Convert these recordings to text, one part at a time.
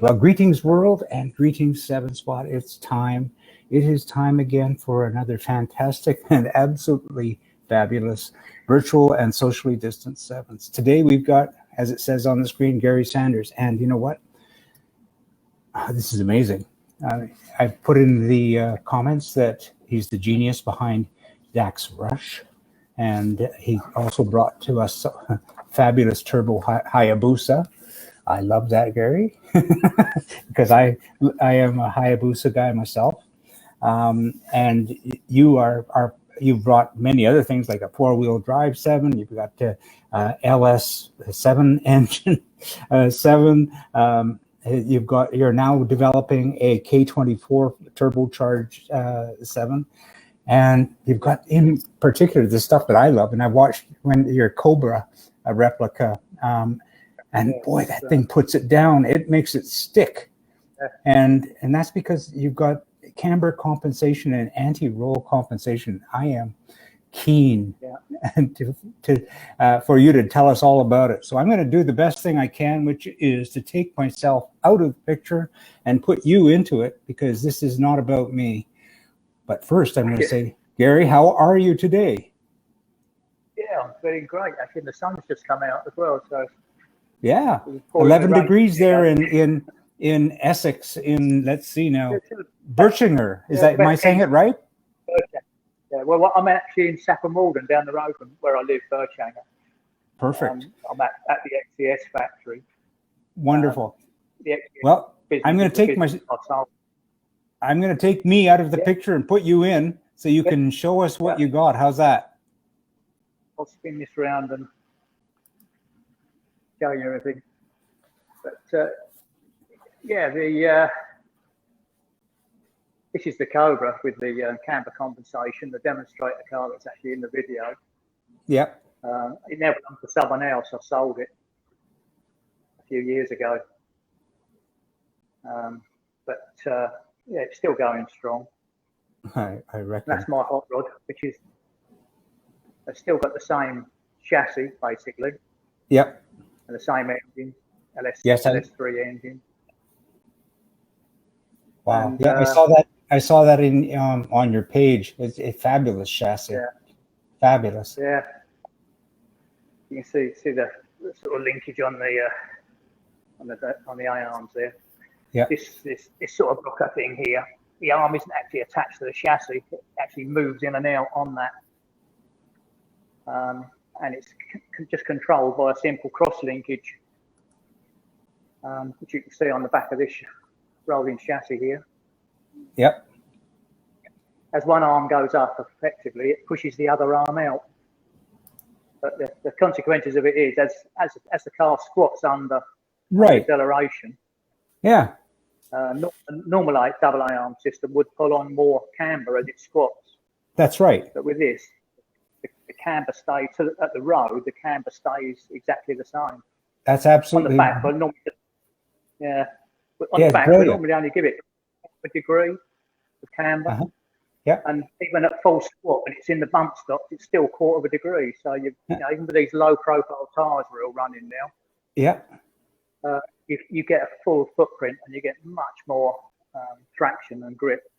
Well, greetings world and greetings 7-Spot. It's time. It is time again for another fantastic and absolutely fabulous virtual and socially distanced sevens. Today we've got, as it says on the screen, Gary Sanders. And you know what? This is amazing. I put in the comments that he's the genius behind Dax Rush. And he also brought to us fabulous turbo Hayabusa. I love that, Gary, because I am a Hayabusa guy myself. And you've brought many other things like a 4-wheel drive 7. You've got LS 7 engine 7. You're now developing a K24 turbocharged 7. And you've got, in particular, the stuff that I love, and I've watched your Cobra Replica, and boy, that thing puts it down. It makes it stick, and that's because you've got camber compensation and anti-roll compensation. I am keen for you to tell us all about it. So I'm going to do the best thing I can, which is to take myself out of the picture and put you into it, because this is not about me. But first, I'm going to say, Gary, how are you today? Yeah, I'm feeling great. Actually, the sun's just come out as well. So yeah, 11 degrees there in Essex. In let's see now, Birchinger. Am I saying it right? Yeah. Well, I'm actually in Saffron Walden, down the road from where I live, Birchinger. Perfect. I'm at the XCS factory. Wonderful. Well, I'm going to take I'm going to take me out of the picture and put you in so you can show us what you got. How's that? I'll spin this round and show you everything. But this is the Cobra with the camber compensation, the demonstrator car that's actually in the video. Yep. It never belonged to someone else. I sold it a few years ago. Yeah, it's still going strong. I reckon. That's my hot rod, which is it's still got the same chassis basically. Yep. And the same engine, LS3 engine. Wow. And, yeah, I saw that in on your page. It's a fabulous chassis. Yeah. Fabulous. Yeah. You can see the sort of linkage on the A-arms there. Yeah. This sort of rocker thing here, the arm isn't actually attached to the chassis. It actually moves in and out on that. And it's just controlled by a simple cross linkage, which you can see on the back of this rolling chassis here. Yep. As one arm goes up, effectively, it pushes the other arm out. But the consequences of it is, as the car squats under acceleration, yeah. Normal double A-arm system would pull on more camber as it squats. That's right. But with this, the camber stays at the road. The camber stays exactly the same. That's absolutely. On the back, but normally, But on the back, we normally only give it a degree of camber. Yeah. And even at full squat, when it's in the bump stops, it's still 1/4 degree. So you know, even with these low-profile tyres we're all running now. Yeah. You get a full footprint and you get much more traction and grip.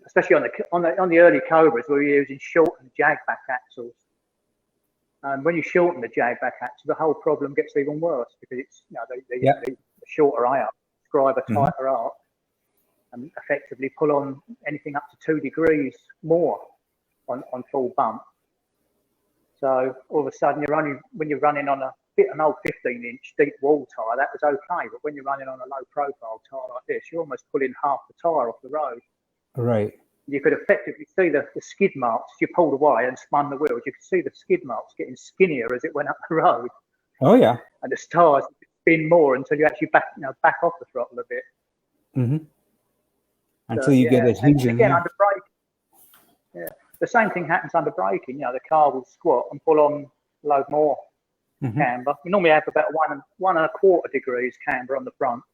Especially on the early Cobras, we were using shortened jag-back axles. And when you shorten the jag-back axle, the whole problem gets even worse because it's the shorter arc, describe a tighter arc, and effectively pull on anything up to 2 degrees more on full bump. So all of a sudden, when you're running on an old 15-inch deep wall tyre, that was okay. But when you're running on a low-profile tyre like this, you're almost pulling half the tyre off the road. Right. You could effectively see the skid marks. You pulled away and spun the wheels. You could see the skid marks getting skinnier as it went up the road. Oh yeah. And the tyres spin more until you actually back off the throttle a bit. Mm-hmm. Until you get adhesion. And again, under braking. Yeah. The same thing happens under braking. You know, the car will squat and pull on a load more camber. You normally have about 1 1/4 degrees camber on the front.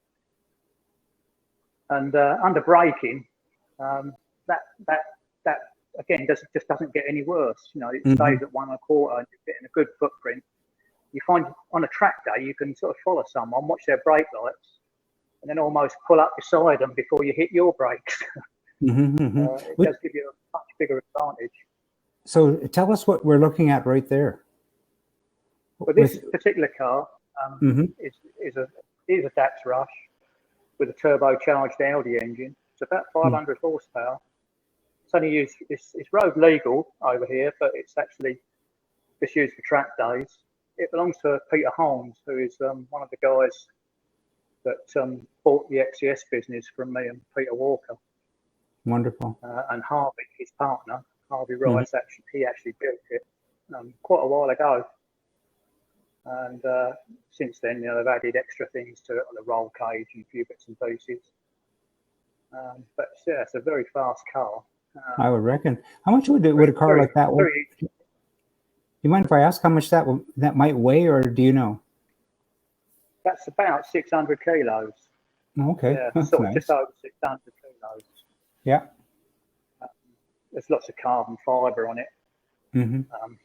And under braking, that again just doesn't get any worse. You know, it stays at 1 1/4 and you're getting a good footprint. You find on a track day you can sort of follow someone, watch their brake lights, and then almost pull up beside them before you hit your brakes. It does give you a much bigger advantage. So tell us what we're looking at right there. But this particular car is a Dax Rush with a turbocharged Audi engine. It's about 500 horsepower. It's only used, it's road legal over here, but it's actually just used for track days. It belongs to Peter Holmes, who is one of the guys that bought the XCS business from me and Peter Walker. Wonderful. And Harvey, his partner, Harvey Rice, he actually built it quite a while ago. And since then, they've added extra things to it, like the roll cage and a few bits and pieces. But yeah, it's a very fast car. I would reckon. How much would a car like that weigh? You mind if I ask how much that might weigh, or do you know? That's about 600 kilos. Okay, yeah, that's sort of nice. just over 600 kilos. Yeah. There's lots of carbon fibre on it.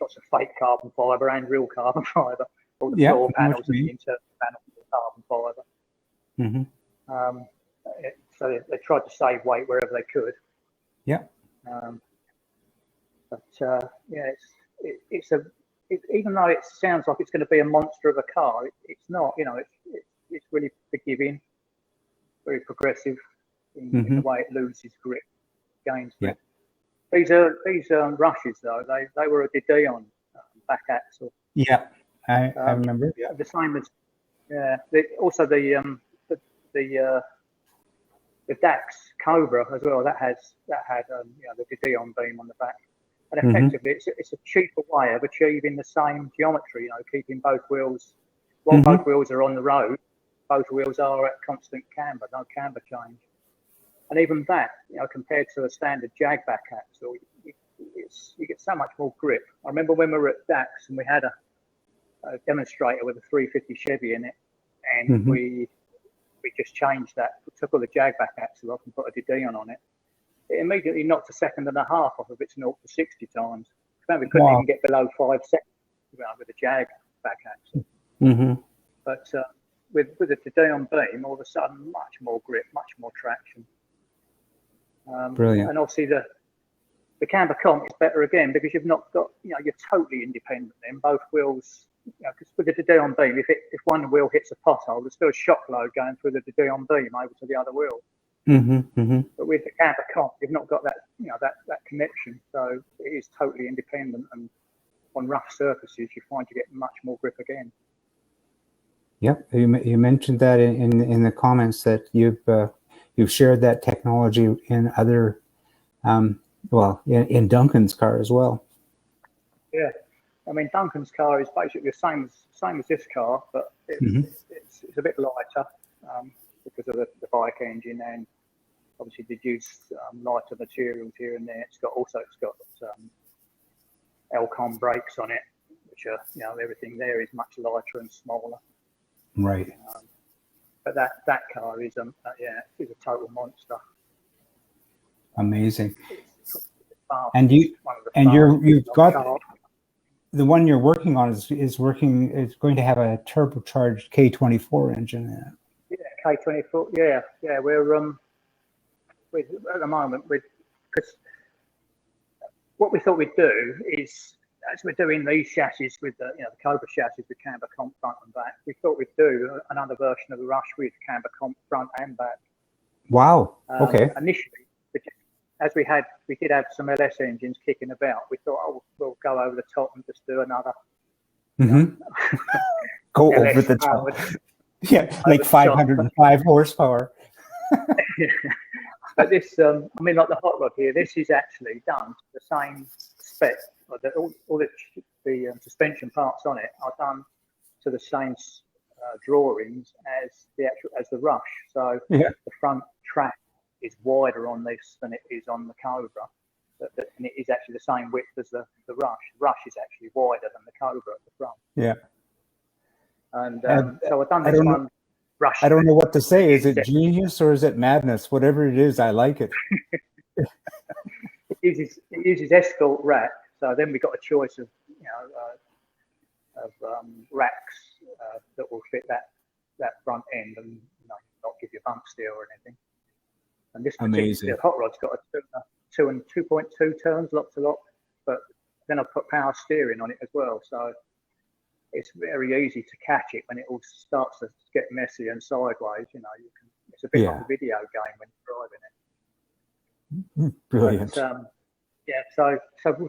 Lots of fake carbon fibre and real carbon fibre. All the floor panels and the internal panels are carbon fibre. So they tried to save weight wherever they could. Yeah. But yeah, even though it sounds like it's going to be a monster of a car, it's not. You know, it's really forgiving, very progressive in the way it loses grip, gains grip. These Rushes though, they were a De Dion back axle. Yeah, I remember. Yeah. The same as also the Dax Cobra as well. That had the De Dion beam on the back. And effectively, it's a cheaper way of achieving the same geometry. You know, keeping both wheels. While both wheels are on the road, both wheels are at constant camber, no camber change. And even that, you know, compared to a standard jag back axle, you get so much more grip. I remember when we were at Dax and we had a demonstrator with a 350 Chevy in it, and we just changed that. We took all the jag back axle off and put a De Dion on it. It immediately knocked a second and a half off of its 0 to 60 times. We couldn't even get below 5 seconds with a jag back axle. But with the De Dion beam, all of a sudden, much more grip, much more traction. Brilliant. And obviously the camber comp is better again because you've not got, you know, you're totally independent then. Both wheels, you know, because with the De Dion beam, if one wheel hits a pothole, there's still a shock load going through the De Dion beam over to the other wheel. But with the camber comp, you've not got that, you know, that connection. So it is totally independent, and on rough surfaces, you find you get much more grip again. Yep, you mentioned that in the comments that you've shared that technology in other, in Duncan's car as well. Yeah, I mean Duncan's car is basically the same as this car, but it's a bit lighter because of the bike engine, and obviously they use lighter materials here and there. It's got Elcon brakes on it, which are, you know, everything there is much lighter and smaller. Right. But that car is a total monster. Amazing. And you've got cars. The one you're working on is going to have a turbocharged K24 engine in it. Yeah, K24. Yeah. We're at the moment because what we thought we'd do is, as we're doing these chassis with the Cobra chassis with camber comp front and back, we thought we'd do another version of the Rush with camber comp front and back. Wow. Okay. Initially, as we did have some LS engines kicking about, we thought, we'll go over the top and just do another. Go over the top. Yeah, like 505 horsepower. But this, like the hot rod here, this is actually done to the same spec. All the suspension parts on it are done to the same drawings as the Rush. So the front track is wider on this than it is on the Cobra, and it is actually the same width as the Rush. Rush is actually wider than the Cobra at the front. Yeah. And so I've done this one. Rush. I don't know what to say. Is it genius or is it madness? Whatever it is, I like it. It uses Escort rack. So then we got a choice of racks that will fit that front end, and not give you bump steer or anything. And this Amazing. particular hot rod's got a 2.2 turns, lock to lock, but then I put power steering on it as well. So it's very easy to catch it when it all starts to get messy and sideways. You know, it's a bit like a video game when you're driving it. Brilliant. But, so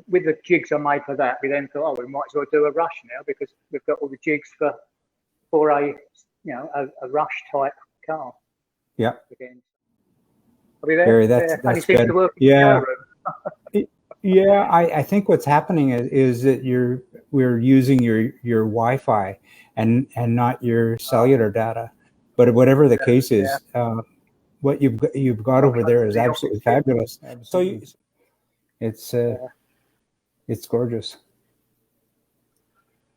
with the jigs I made for that, we then thought, we might as well do a Rush now, because we've got all the jigs for a Rush type car. Yeah. Again. Are we there? Gary, that's good. Yeah. Yeah, I think what's happening is that we're using your Wi-Fi and not your cellular data. But whatever the case is, what you've got over there is absolutely fabulous. So it's gorgeous.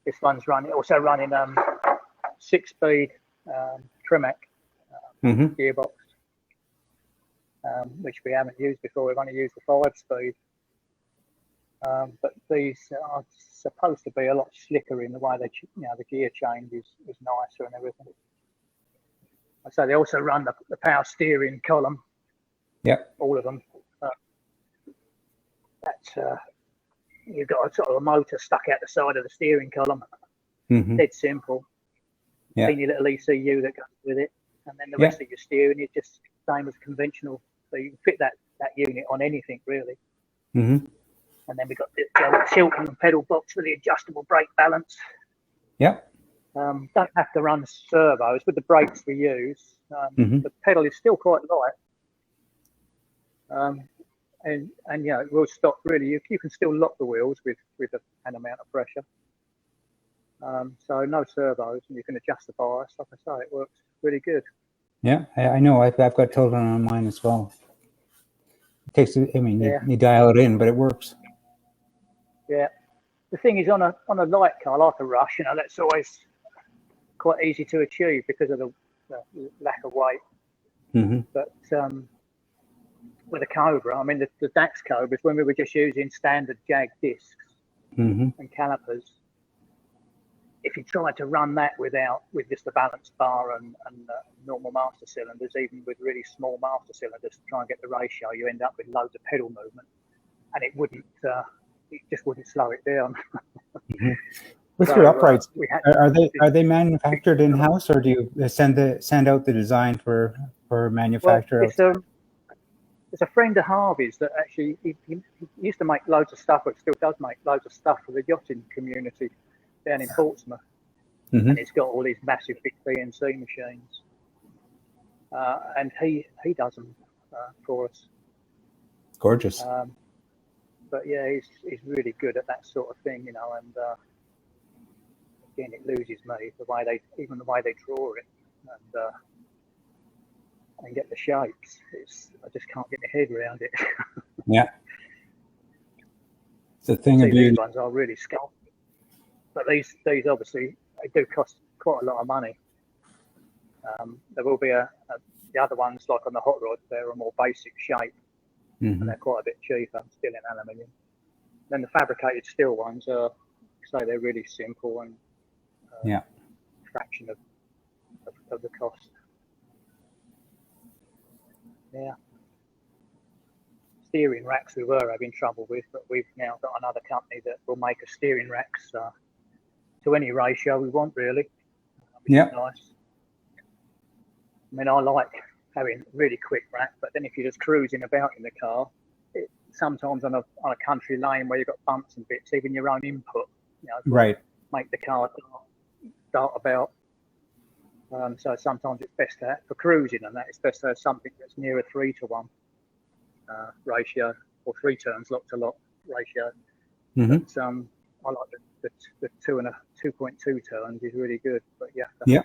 This one's also running 6-speed Tremec gearbox, which we haven't used before. We've only used the 5-speed. But these are supposed to be a lot slicker in the way the gear change is nicer and everything. So they also run the power steering column. Yep. All of them. You've got a sort of a motor stuck out the side of the steering column. Dead simple. Teeny little ECU that goes with it, and then the rest of your steering is just the same as conventional. So you can fit that unit on anything really. And then we've got the Chilton pedal box for the adjustable brake balance. Yep. Don't have to run servos with the brakes we use. The pedal is still quite light. And it will stop really. You can still lock the wheels with an amount of pressure. So no servos, and you can adjust the bias. Like I say, it works really good. Yeah, I know. I've got Tilton on mine as well. It takes. You dial it in, but it works. Yeah, the thing is, on a light car like a Rush, that's always quite easy to achieve because of the lack of weight. But with a Cobra, the Dax Cobras, when we were just using standard Jag discs and calipers, if you tried to run that with just the balance bar and normal master cylinders, even with really small master cylinders, to try and get the ratio, you end up with loads of pedal movement, and it just wouldn't slow it down. With your uprights, are they manufactured in house, or do you send out the design for manufacture? Well, it's a friend of Harvey's that actually he used to make loads of stuff, but still does make loads of stuff for the yachting community down in Portsmouth, and it's got all these massive big CNC machines, and he does them for us. Gorgeous. But yeah, he's really good at that sort of thing, and again, it loses me the way they draw it and get the shapes. I just can't get my head around it. Yeah, it's a thing of beauty. These ones are really sculpted, but these obviously they do cost quite a lot of money. There will be the other ones, like on the hot rod, they're a more basic shape. And they're quite a bit cheaper, still in aluminium. Then the fabricated steel ones are, they're really simple and fraction of the cost. Yeah. Steering racks we were having trouble with, but we've now got another company that will make us steering racks to any ratio we want, really. Nice. I like having a really quick rack, but then if you're just cruising about in the car, sometimes on a country lane where you've got bumps and bits, even your own input, make the car dart about. So sometimes it's best to have, for cruising and that, it's best to have something that's near a 3-to-1 ratio, or 3 turns lock to lock ratio. But I like the 2.2 turns is really good, but you have to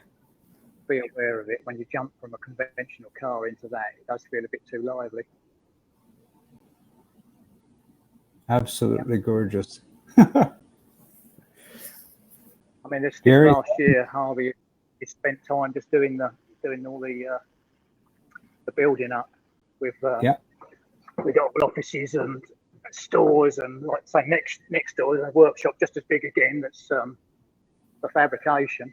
be aware of it. When you jump from a conventional car into that, it does feel a bit too lively. Absolutely gorgeous. This last year, Harvey, he spent time just doing all the building up with we got offices and stores, and like say next door is a workshop just as big again that's for fabrication,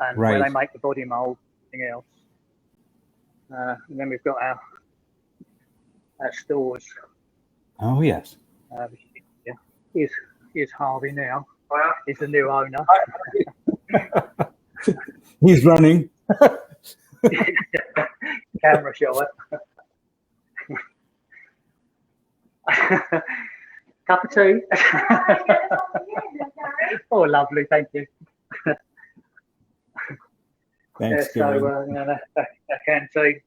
and where they make the body mold, everything else. And then we've got our stores. Oh, yes. Here's Harvey now. He's the new owner. He's running. Camera shot. Cup of tea. Oh, lovely, thank you. Thanks, that can tea.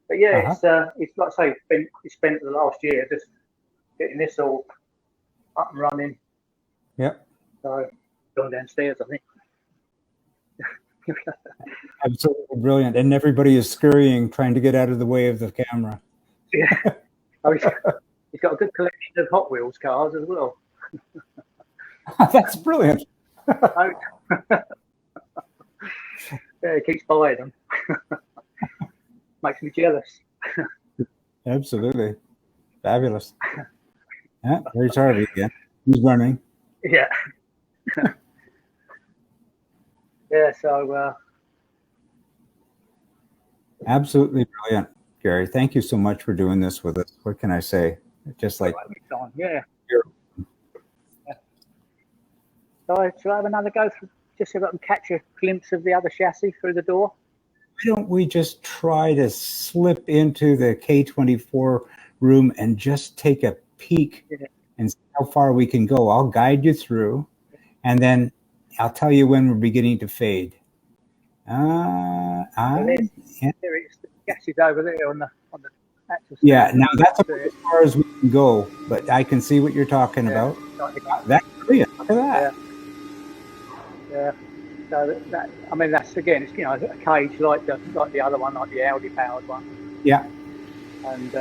But yeah, it's like I say, we spent the last year just getting this all up and running. Yep. So going downstairs, I think. Absolutely brilliant, and everybody is scurrying, trying to get out of the way of the camera. Yeah. Oh, he's got a good collection of Hot Wheels cars as well. That's brilliant. Yeah, he keeps buying them. Makes me jealous. Absolutely. Fabulous. Yeah, there's Harvey again. He's running. Yeah. Yeah, so absolutely brilliant, Gary. Thank you so much for doing this with us. What can I say? Just like yeah. So shall I have another go through, just so I can catch a glimpse of the other chassis through the door? Why don't we just try to slip into the K24 room and just take a peek and see how far we can go? I'll guide you through, and then I'll tell you when we're beginning to fade. There it is. The gas is over there on the axis. Yeah, now that's about as far as we can go, but I can see what you're talking about. That's brilliant. Look at that. Yeah. So that, I mean, that's again, it's a cage like the other one, like the Audi powered one. Yeah. And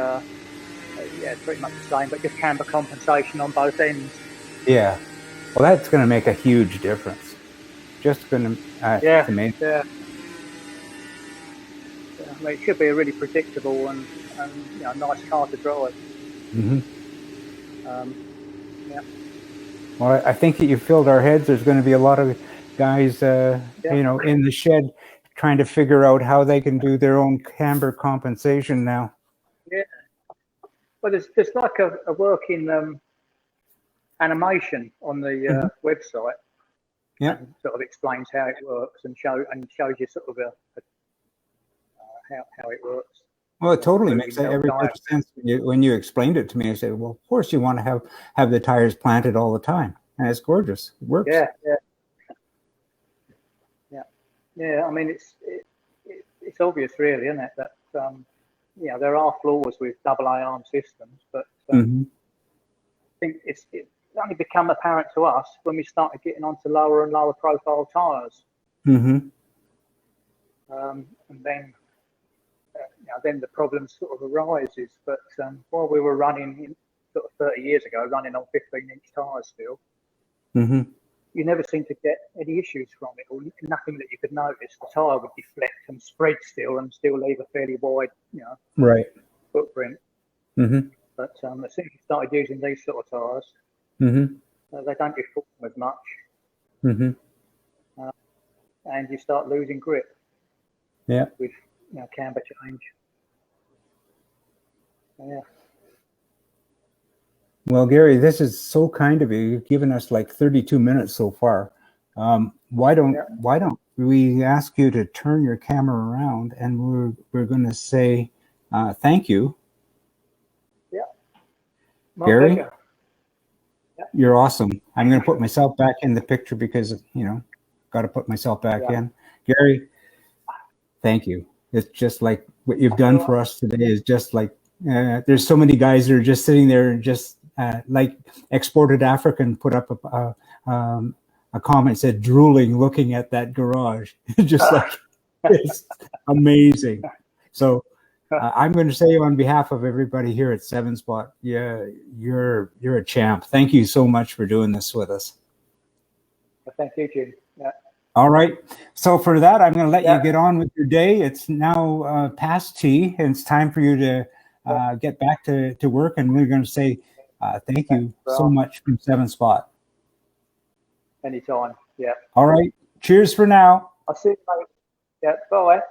it's pretty much the same, but just camber compensation on both ends. Yeah. Well, that's going to make a huge difference. Just going to I mean, it should be a really predictable and nice car to drive. Mm-hmm. Well, I think that you filled our heads. There's going to be a lot of guys, in the shed trying to figure out how they can do their own camber compensation now. Yeah. Well, there's like a working animation on the website. Yeah. And sort of explains how it works and shows you sort of how it works. Well, it totally makes every sense when you explained it to me. I said, well, of course you want to have the tires planted all the time, and it's gorgeous. It works. Yeah. I mean, it's obvious, really, isn't it, that there are flaws with double A-arm systems, but I think it's only become apparent to us when we started getting onto lower and lower profile tires. Mm-hmm. And then the problem sort of arises. But while we were running sort of 30 years ago, running on 15-inch tires still, you never seemed to get any issues from it, or nothing that you could notice. The tire would deflect and spread still, and still leave a fairly wide, footprint. Mm-hmm. But as soon as you started using these sort of tires, they don't deform as much, and you start losing grip. Yeah. With camber change. Yeah. Well, Gary, this is so kind of you. You've given us like 32 minutes so far. Why don't we ask you to turn your camera around, and we're going to say thank you. Yeah. Gary, you're awesome. I'm going to put myself back in the picture because got to put myself back in. Gary, thank you. It's just like what you've done for us today is just like there's so many guys that are just sitting there and just like Exported African put up a comment, said drooling looking at that garage. Just like it's amazing. So I'm going to say on behalf of everybody here at 7 Spot, you're a champ. Thank you so much for doing this with us. Well, thank you, Jim. Yeah. All right. So for that, I'm going to let you get on with your day. It's now past tea, and it's time for you to get back to work. And we're going to say thank you so much from 7 Spot. Anytime. Yeah. All right. Cheers for now. I'll see you later. Yeah. Bye.